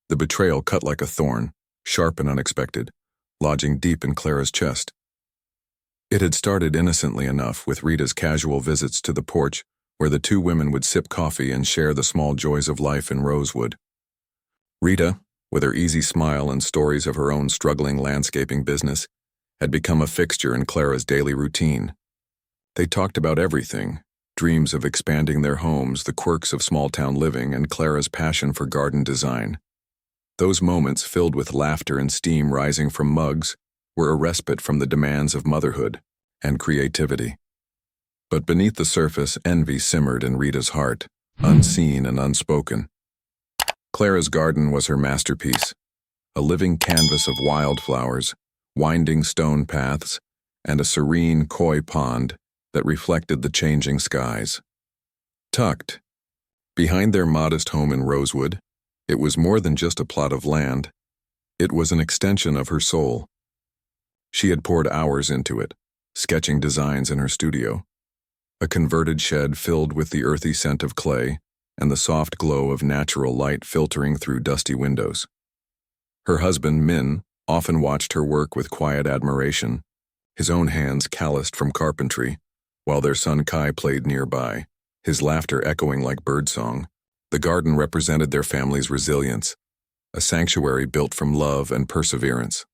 The betrayal cut like a thorn, sharp and unexpected, lodging deep in Clara's chest. It had started innocently enough with Rita's casual visits to the porch where the two women would sip coffee and share the small joys of life in Rosewood. Rita, with her easy smile and stories of her own struggling landscaping business, had become a fixture in Clara's daily routine. They talked about everything: dreams of expanding their homes, the quirks of small-town living, and Clara's passion for garden design. Those moments, filled with laughter and steam rising from mugs, were a respite from the demands of motherhood and creativity. But beneath the surface, envy simmered in Rita's heart, unseen and unspoken. Clara's garden was her masterpiece, a living canvas of wildflowers, winding stone paths, and a serene koi pond that reflected the changing skies. Tucked behind their modest home in Rosewood, it was more than just a plot of land. It was an extension of her soul. She had poured hours into it, sketching designs in her studio. A converted shed filled with the earthy scent of clay and the soft glow of natural light filtering through dusty windows. Her husband, Min, often watched her work with quiet admiration, his own hands calloused from carpentry, while their son Kai played nearby, his laughter echoing like birdsong. The garden represented their family's resilience, a sanctuary built from love and perseverance.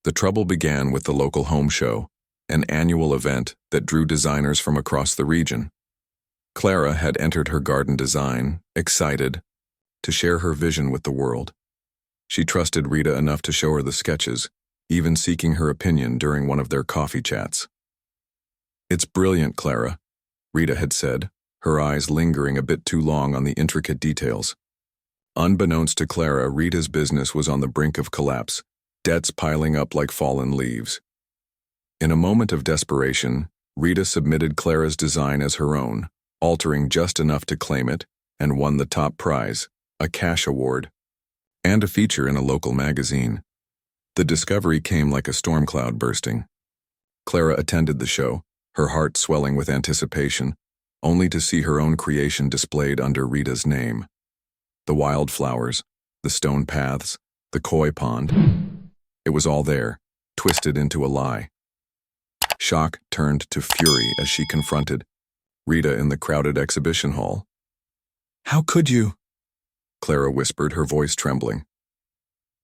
The trouble began with the local home show, an annual event that drew designers from across the region. Clara had entered her garden design, excited to share her vision with the world. She trusted Rita enough to show her the sketches, even seeking her opinion during one of their coffee chats. "It's brilliant, Clara," Rita had said, her eyes lingering a bit too long on the intricate details. Unbeknownst to Clara, Rita's business was on the brink of collapse, debts piling up like fallen leaves. In a moment of desperation, Rita submitted Clara's design as her own, altering just enough to claim it, and won the top prize, a cash award, and a feature in a local magazine. The discovery came like a storm cloud bursting. Clara attended the show, her heart swelling with anticipation, only to see her own creation displayed under Rita's name. The wildflowers, the stone paths, the koi pond. It was all there, twisted into a lie. Shock turned to fury as she confronted Rita in the crowded exhibition hall. "How could you?" Clara whispered, her voice trembling.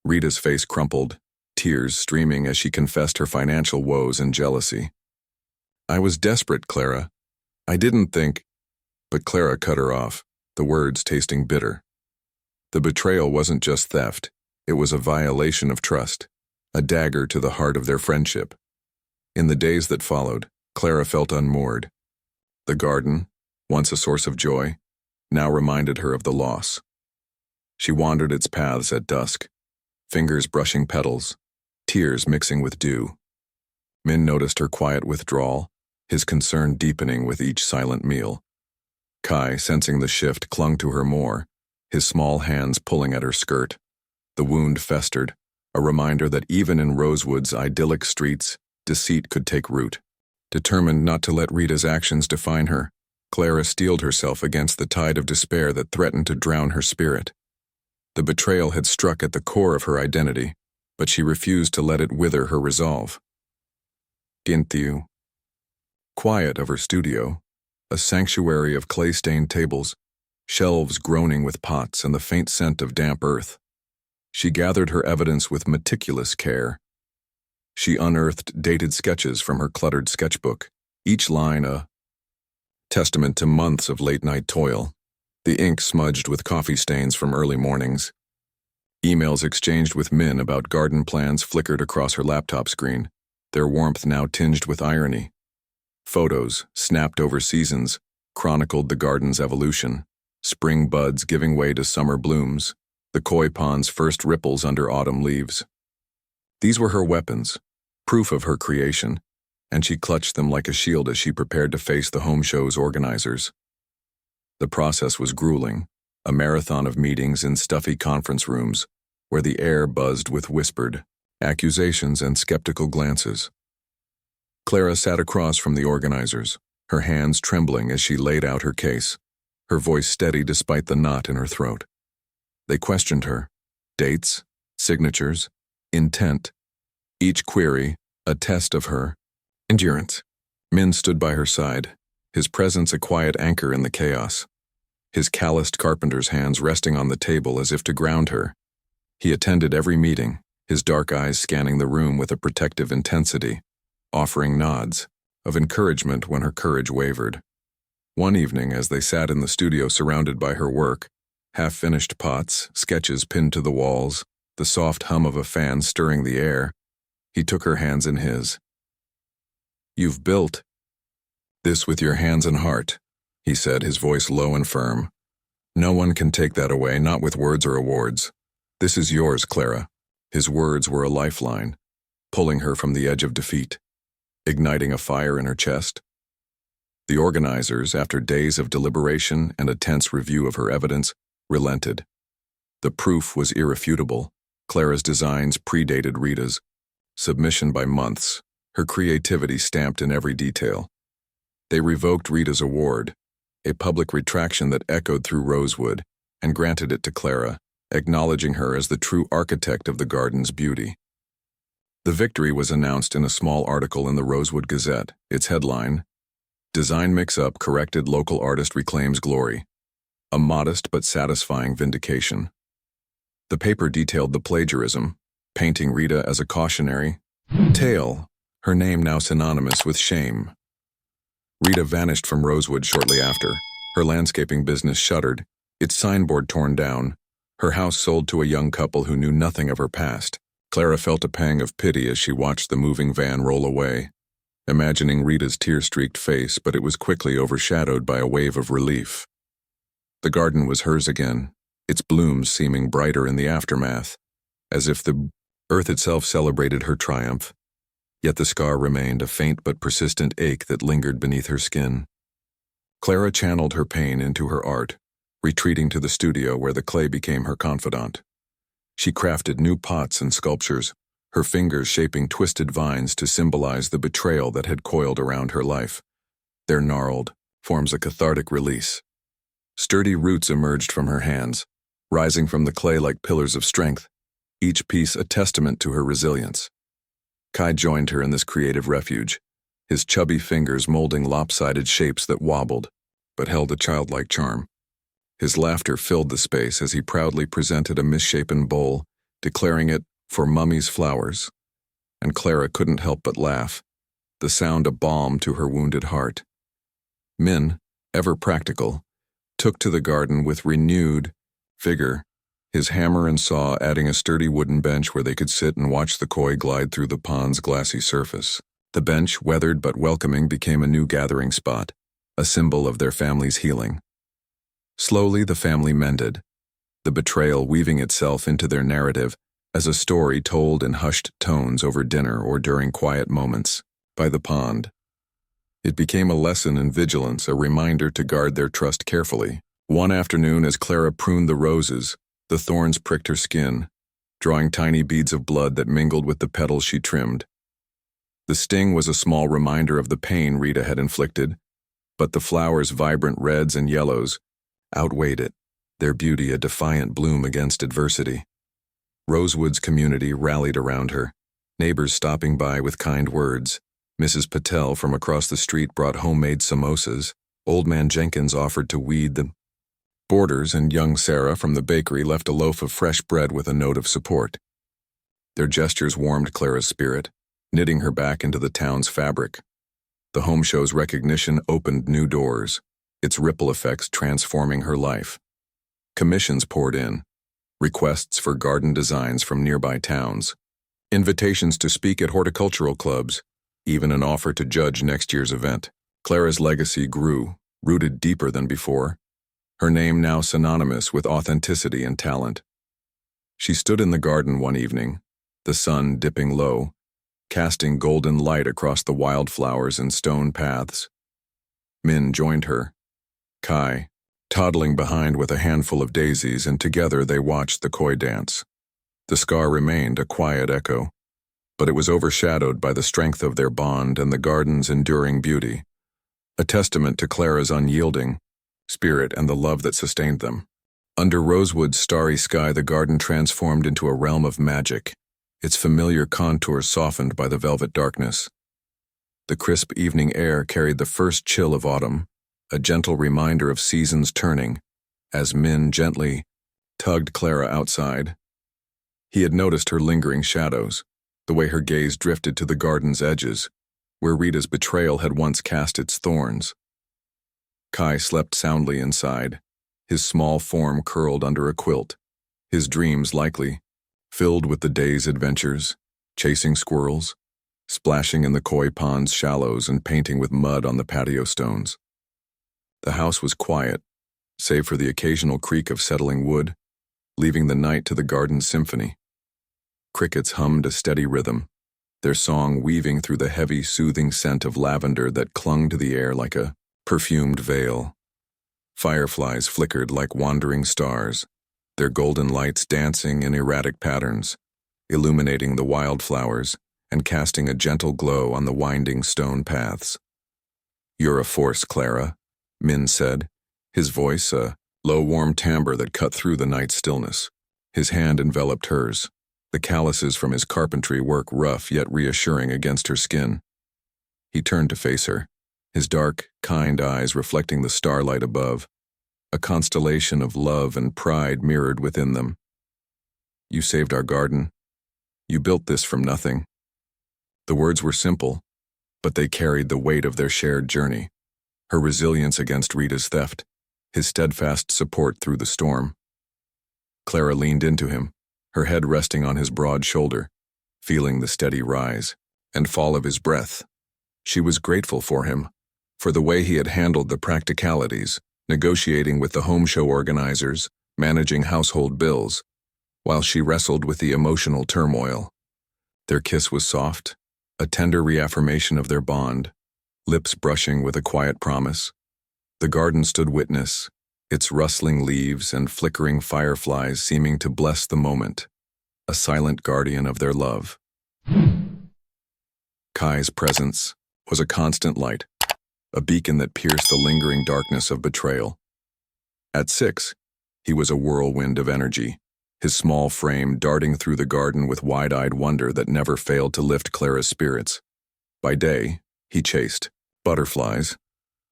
Rita's face crumpled, tears streaming as she confessed her financial woes and jealousy. "I was desperate, Clara. I didn't think—" But Clara cut her off, the words tasting bitter. The betrayal wasn't just theft, it was a violation of trust, a dagger to the heart of their friendship. In the days that followed, Clara felt unmoored. The garden, once a source of joy, now reminded her of the loss. She wandered its paths at dusk, fingers brushing petals, tears mixing with dew. Min noticed her quiet withdrawal, his concern deepening with each silent meal. Kai, sensing the shift, clung to her more, his small hands pulling at her skirt. The wound festered, a reminder that even in Rosewood's idyllic streets, deceit could take root. Determined not to let Rita's actions define her, Clara steeled herself against the tide of despair that threatened to drown her spirit. The betrayal had struck at the core of her identity, but she refused to let it wither her resolve. Ginthiu. Quiet of her studio, a sanctuary of clay-stained tables, shelves groaning with pots and the faint scent of damp earth. She gathered her evidence with meticulous care. She unearthed dated sketches from her cluttered sketchbook, each line a testament to months of late-night toil, the ink smudged with coffee stains from early mornings. Emails exchanged with Min about garden plans flickered across her laptop screen, their warmth now tinged with irony. Photos, snapped over seasons, chronicled the garden's evolution, spring buds giving way to summer blooms, the koi pond's first ripples under autumn leaves. These were her weapons, proof of her creation, and she clutched them like a shield as she prepared to face the home show's organizers. The process was grueling, a marathon of meetings in stuffy conference rooms, where the air buzzed with whispered accusations and skeptical glances. Clara sat across from the organizers, her hands trembling as she laid out her case, her voice steady despite the knot in her throat. They questioned her. Dates, signatures, intent. Each query, a test of her endurance. Min stood by her side, his presence a quiet anchor in the chaos. His calloused carpenter's hands resting on the table as if to ground her. He attended every meeting, his dark eyes scanning the room with a protective intensity, offering nods of encouragement when her courage wavered. One evening, as they sat in the studio surrounded by her work, half-finished pots, sketches pinned to the walls, the soft hum of a fan stirring the air, he took her hands in his. "You've built this with your hands and heart," he said, his voice low and firm. "No one can take that away, not with words or awards. This is yours, Clara." His words were a lifeline, pulling her from the edge of defeat, igniting a fire in her chest. The organizers, after days of deliberation and a tense review of her evidence, relented. The proof was irrefutable. Clara's designs predated Rita's. Submission by months, her creativity stamped in every detail. They revoked Rita's award, a public retraction that echoed through Rosewood, and granted it to Clara, acknowledging her as the true architect of the garden's beauty. The victory was announced in a small article in the Rosewood Gazette. Its headline, "Design Mix-Up Corrected Local Artist Reclaims Glory." A modest but satisfying vindication. The paper detailed the plagiarism, painting Rita as a cautionary tale, her name now synonymous with shame. Rita vanished from Rosewood shortly after. Her landscaping business shuttered, its signboard torn down, her house sold to a young couple who knew nothing of her past. Clara felt a pang of pity as she watched the moving van roll away, imagining Rita's tear-streaked face, but it was quickly overshadowed by a wave of relief. The garden was hers again, its blooms seeming brighter in the aftermath, as if the earth itself celebrated her triumph. Yet the scar remained, a faint but persistent ache that lingered beneath her skin. Clara channeled her pain into her art, retreating to the studio where the clay became her confidant. She crafted new pots and sculptures, her fingers shaping twisted vines to symbolize the betrayal that had coiled around her life. Their gnarled forms a cathartic release. Sturdy roots emerged from her hands, rising from the clay like pillars of strength, each piece a testament to her resilience. Kai joined her in this creative refuge, his chubby fingers molding lopsided shapes that wobbled, but held a childlike charm. His laughter filled the space as he proudly presented a misshapen bowl, declaring it for Mummy's flowers. And Clara couldn't help but laugh, the sound a balm to her wounded heart. Min, ever practical, took to the garden with renewed vigor, his hammer and saw adding a sturdy wooden bench where they could sit and watch the koi glide through the pond's glassy surface. The bench, weathered but welcoming, became a new gathering spot, a symbol of their family's healing. Slowly the family mended, the betrayal weaving itself into their narrative as a story told in hushed tones over dinner or during quiet moments by the pond. It became a lesson in vigilance, a reminder to guard their trust carefully. One afternoon, as Clara pruned the roses, the thorns pricked her skin, drawing tiny beads of blood that mingled with the petals she trimmed. The sting was a small reminder of the pain Rita had inflicted, but the flowers' vibrant reds and yellows outweighed it, their beauty a defiant bloom against adversity. Rosewood's community rallied around her, neighbors stopping by with kind words. Mrs. Patel from across the street brought homemade samosas. Old Man Jenkins offered to weed the boarders, and young Sarah from the bakery left a loaf of fresh bread with a note of support. Their gestures warmed Clara's spirit, knitting her back into the town's fabric. The home show's recognition opened new doors, its ripple effects transforming her life. Commissions poured in, requests for garden designs from nearby towns, invitations to speak at horticultural clubs, even an offer to judge next year's event. Clara's legacy grew, rooted deeper than before, her name now synonymous with authenticity and talent. She stood in the garden one evening, the sun dipping low, casting golden light across the wildflowers and stone paths. Min joined her, Kai, toddling behind with a handful of daisies, and together they watched the koi dance. The scar remained a quiet echo, but it was overshadowed by the strength of their bond and the garden's enduring beauty, a testament to Clara's unyielding spirit and the love that sustained them. Under Rosewood's starry sky, the garden transformed into a realm of magic, its familiar contours softened by the velvet darkness. The crisp evening air carried the first chill of autumn, a gentle reminder of seasons turning, as Min gently tugged Clara outside. He had noticed her lingering shadows, the way her gaze drifted to the garden's edges, where Rita's betrayal had once cast its thorns. Kai slept soundly inside, his small form curled under a quilt, his dreams likely filled with the day's adventures, chasing squirrels, splashing in the koi pond's shallows and painting with mud on the patio stones. The house was quiet, save for the occasional creak of settling wood, leaving the night to the garden's symphony. Crickets hummed a steady rhythm, their song weaving through the heavy, soothing scent of lavender that clung to the air like a perfumed veil. Fireflies flickered like wandering stars, their golden lights dancing in erratic patterns, illuminating the wildflowers and casting a gentle glow on the winding stone paths. "You're a force, Clara," Min said, his voice a low warm timbre that cut through the night's stillness. His hand enveloped hers, the calluses from his carpentry work rough yet reassuring against her skin. He turned to face her, his dark, kind eyes reflecting the starlight above, a constellation of love and pride mirrored within them. "You saved our garden. You built this from nothing." The words were simple, but they carried the weight of their shared journey, her resilience against Rita's theft, his steadfast support through the storm. Clara leaned into him, her head resting on his broad shoulder, feeling the steady rise and fall of his breath. She was grateful for him, for the way he had handled the practicalities, negotiating with the home show organizers, managing household bills, while she wrestled with the emotional turmoil. Their kiss was soft, a tender reaffirmation of their bond, lips brushing with a quiet promise. The garden stood witness, its rustling leaves and flickering fireflies seeming to bless the moment, a silent guardian of their love. Kai's presence was a constant light, a beacon that pierced the lingering darkness of betrayal. At 6, he was a whirlwind of energy, his small frame darting through the garden with wide-eyed wonder that never failed to lift Clara's spirits. By day, he chased butterflies,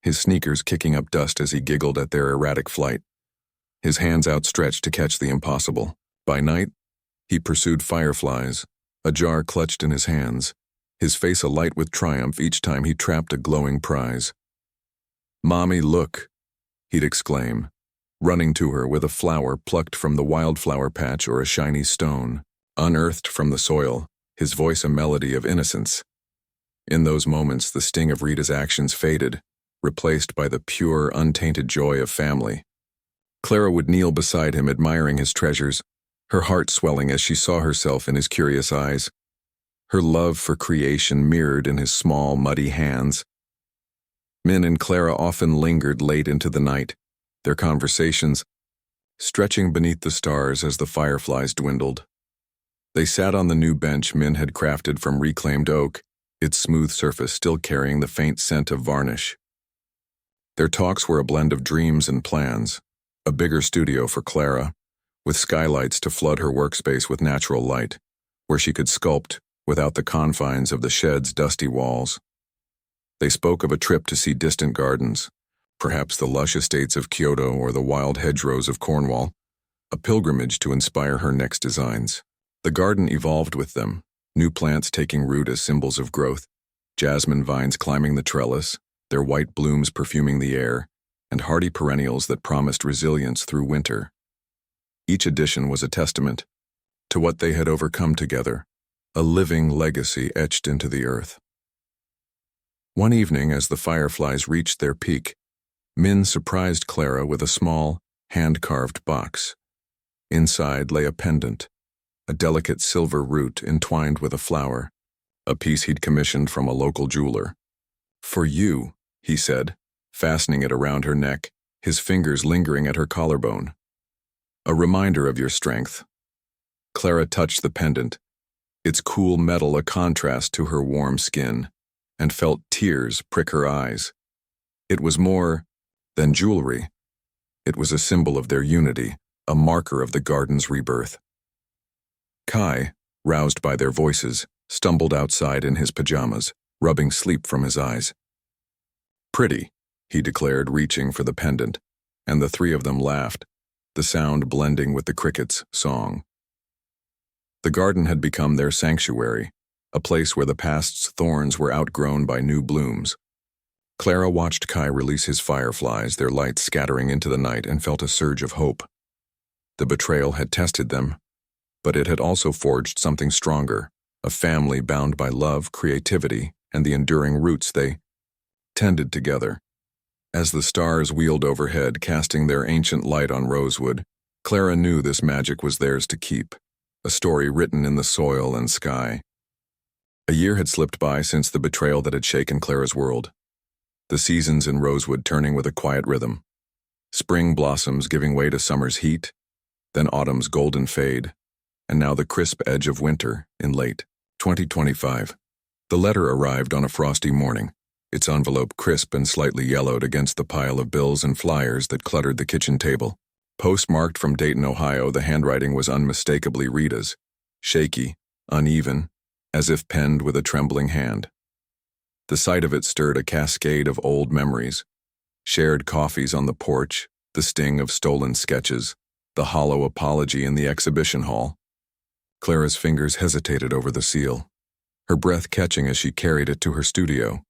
his sneakers kicking up dust as he giggled at their erratic flight, his hands outstretched to catch the impossible. By night, he pursued fireflies, a jar clutched in his hands, his face alight with triumph each time he trapped a glowing prize. "Mommy, look," he'd exclaim, running to her with a flower plucked from the wildflower patch or a shiny stone, unearthed from the soil, his voice a melody of innocence. In those moments, the sting of Rita's actions faded, replaced by the pure, untainted joy of family. Clara would kneel beside him admiring his treasures, her heart swelling as she saw herself in his curious eyes, her love for creation mirrored in his small, muddy hands. Min and Clara often lingered late into the night, their conversations stretching beneath the stars as the fireflies dwindled. They sat on the new bench Min had crafted from reclaimed oak, its smooth surface still carrying the faint scent of varnish. Their talks were a blend of dreams and plans, a bigger studio for Clara, with skylights to flood her workspace with natural light, where she could sculpt without the confines of the shed's dusty walls. They spoke of a trip to see distant gardens, perhaps the lush estates of Kyoto or the wild hedgerows of Cornwall, a pilgrimage to inspire her next designs. The garden evolved with them, new plants taking root as symbols of growth, jasmine vines climbing the trellis, their white blooms perfuming the air, and hardy perennials that promised resilience through winter. Each addition was a testament to what they had overcome together, a living legacy etched into the earth. One evening, as the fireflies reached their peak, Min surprised Clara with a small, hand-carved box. Inside lay a pendant, a delicate silver root entwined with a flower, a piece he'd commissioned from a local jeweler. "For you," he said, fastening it around her neck, his fingers lingering at her collarbone. "A reminder of your strength." Clara touched the pendant, its cool metal a contrast to her warm skin, and felt tears prick her eyes. It was more than jewelry. It was a symbol of their unity, a marker of the garden's rebirth. Kai, roused by their voices, stumbled outside in his pajamas, rubbing sleep from his eyes. "Pretty," he declared, reaching for the pendant, and the three of them laughed, the sound blending with the crickets' song. The garden had become their sanctuary, a place where the past's thorns were outgrown by new blooms. Clara watched Kai release his fireflies, their lights scattering into the night, and felt a surge of hope. The betrayal had tested them, but it had also forged something stronger, a family bound by love, creativity, and the enduring roots they tended together. As the stars wheeled overhead, casting their ancient light on Rosewood, Clara knew this magic was theirs to keep, a story written in the soil and sky. A year had slipped by since the betrayal that had shaken Clara's world. The seasons in Rosewood turning with a quiet rhythm. Spring blossoms giving way to summer's heat, then autumn's golden fade, and now the crisp edge of winter in late 2025. The letter arrived on a frosty morning, its envelope crisp and slightly yellowed against the pile of bills and flyers that cluttered the kitchen table. Postmarked from Dayton, Ohio, the handwriting was unmistakably Rita's, shaky, uneven, as if penned with a trembling hand. The sight of it stirred a cascade of old memories, shared coffees on the porch, the sting of stolen sketches, the hollow apology in the exhibition hall. Clara's fingers hesitated over the seal, her breath catching as she carried it to her studio,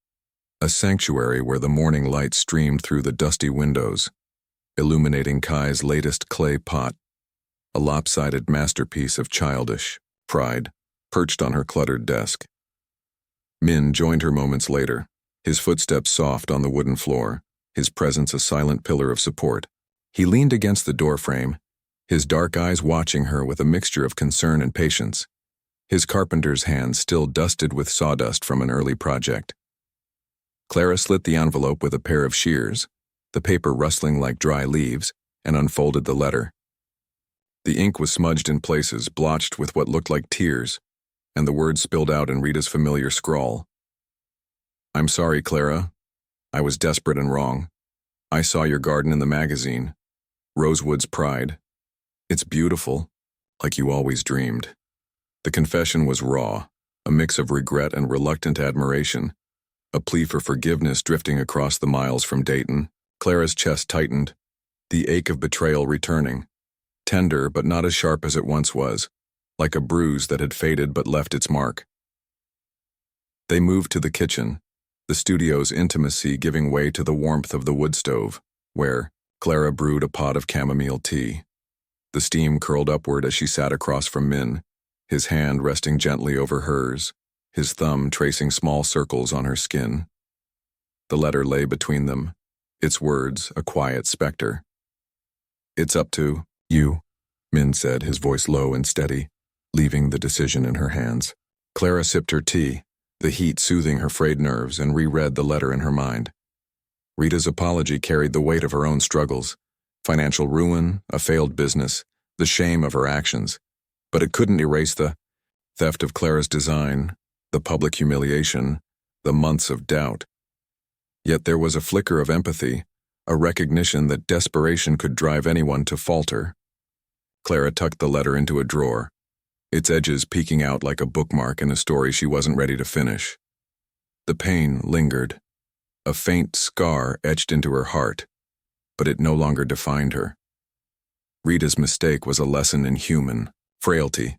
a sanctuary where the morning light streamed through the dusty windows, illuminating Kai's latest clay pot, a lopsided masterpiece of childish pride perched on her cluttered desk. Min joined her moments later, his footsteps soft on the wooden floor, his presence a silent pillar of support. He leaned against the doorframe, his dark eyes watching her with a mixture of concern and patience, his carpenter's hands still dusted with sawdust from an early project. Clara slit the envelope with a pair of shears, the paper rustling like dry leaves, and unfolded the letter. The ink was smudged in places, blotched with what looked like tears, and the words spilled out in Rita's familiar scrawl. "I'm sorry, Clara. I was desperate and wrong. I saw your garden in the magazine. Rosewood's pride. It's beautiful, like you always dreamed." The confession was raw, a mix of regret and reluctant admiration, a plea for forgiveness drifting across the miles from Dayton. Clara's chest tightened, the ache of betrayal returning, tender but not as sharp as it once was, like a bruise that had faded but left its mark. They moved to the kitchen, the studio's intimacy giving way to the warmth of the wood stove, where Clara brewed a pot of chamomile tea. The steam curled upward as she sat across from Min, his hand resting gently over hers, his thumb tracing small circles on her skin. The letter lay between them, its words a quiet specter. "It's up to you," Min said, his voice low and steady, leaving the decision in her hands. Clara sipped her tea, the heat soothing her frayed nerves, and reread the letter in her mind. Rita's apology carried the weight of her own struggles, financial ruin, a failed business, the shame of her actions, but it couldn't erase the theft of Clara's design, the public humiliation, the months of doubt. Yet there was a flicker of empathy, a recognition that desperation could drive anyone to falter. Clara tucked the letter into a drawer, its edges peeking out like a bookmark in a story she wasn't ready to finish. The pain lingered, a faint scar etched into her heart, but it no longer defined her. Rita's mistake was a lesson in human frailty,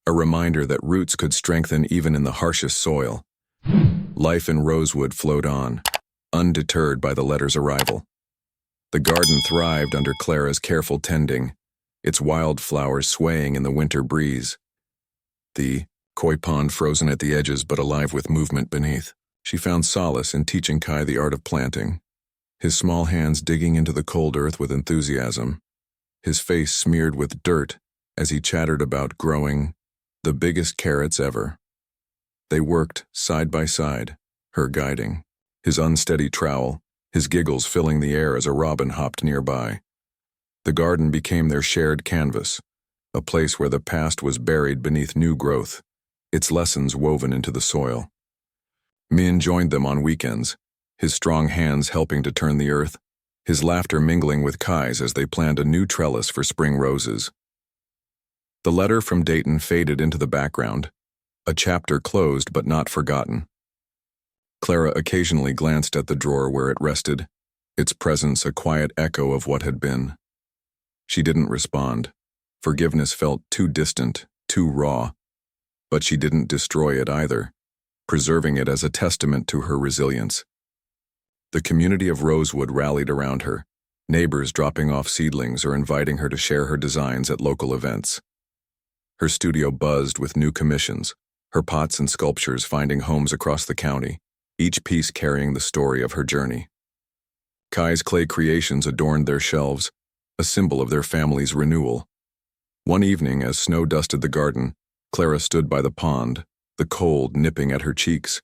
a reminder that roots could strengthen even in the harshest soil. Life in Rosewood flowed on, undeterred by the letter's arrival. The garden thrived under Clara's careful tending, its wildflowers swaying in the winter breeze. The koi pond frozen at the edges but alive with movement beneath. She found solace in teaching Kai the art of planting, his small hands digging into the cold earth with enthusiasm, his face smeared with dirt as he chattered about growing the biggest carrots ever. They worked side by side, her guiding, his unsteady trowel, his giggles filling the air as a robin hopped nearby. The garden became their shared canvas, a place where the past was buried beneath new growth, its lessons woven into the soil. Min joined them on weekends, his strong hands helping to turn the earth, his laughter mingling with Kai's as they planned a new trellis for spring roses. The letter from Dayton faded into the background, a chapter closed but not forgotten. Clara occasionally glanced at the drawer where it rested, its presence a quiet echo of what had been. She didn't respond. Forgiveness felt too distant, too raw. But she didn't destroy it either, preserving it as a testament to her resilience. The community of Rosewood rallied around her, neighbors dropping off seedlings or inviting her to share her designs at local events. Her studio buzzed with new commissions, her pots and sculptures finding homes across the county, each piece carrying the story of her journey. Kai's clay creations adorned their shelves, a symbol of their family's renewal. One evening, as snow dusted the garden, Clara stood by the pond, the cold nipping at her cheeks.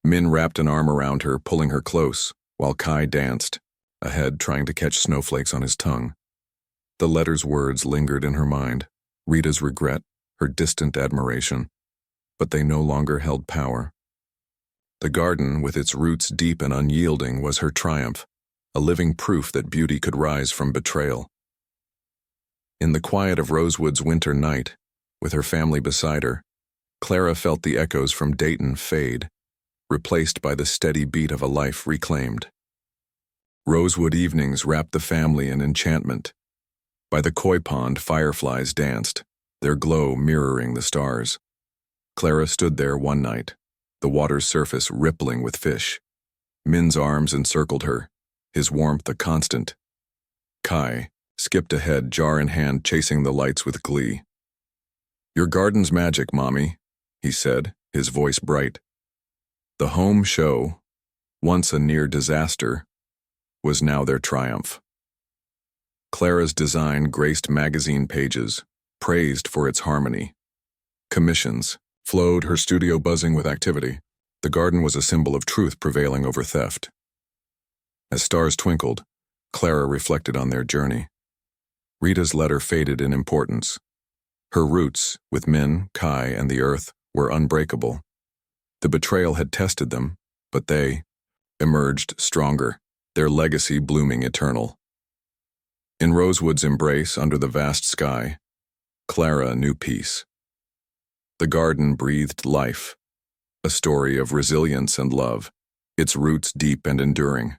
Min wrapped an arm around her, pulling her close, while Kai danced, ahead trying to catch snowflakes on his tongue. The letter's words lingered in her mind, Rita's regret, her distant admiration, but they no longer held power. The garden, with its roots deep and unyielding, was her triumph, a living proof that beauty could rise from betrayal. In the quiet of Rosewood's winter night, with her family beside her, Clara felt the echoes from Dayton fade, replaced by the steady beat of a life reclaimed. Rosewood evenings wrapped the family in enchantment. By the koi pond, fireflies danced, their glow mirroring the stars. Clara stood there one night, the water's surface rippling with fish. Min's arms encircled her, his warmth a constant. Kai skipped ahead, jar in hand, chasing the lights with glee. "Your garden's magic, Mommy," he said, his voice bright. The home show, once a near disaster, was now their triumph. Clara's design graced magazine pages, praised for its harmony. Commissions flowed, her studio buzzing with activity. The garden was a symbol of truth prevailing over theft. As stars twinkled, Clara reflected on their journey. Rita's letter faded in importance. Her roots, with Min, Kai, and the earth, were unbreakable. The betrayal had tested them, but they emerged stronger, their legacy blooming eternal. In Rosewood's embrace under the vast sky, Clara knew peace. The garden breathed life, a story of resilience and love, its roots deep and enduring.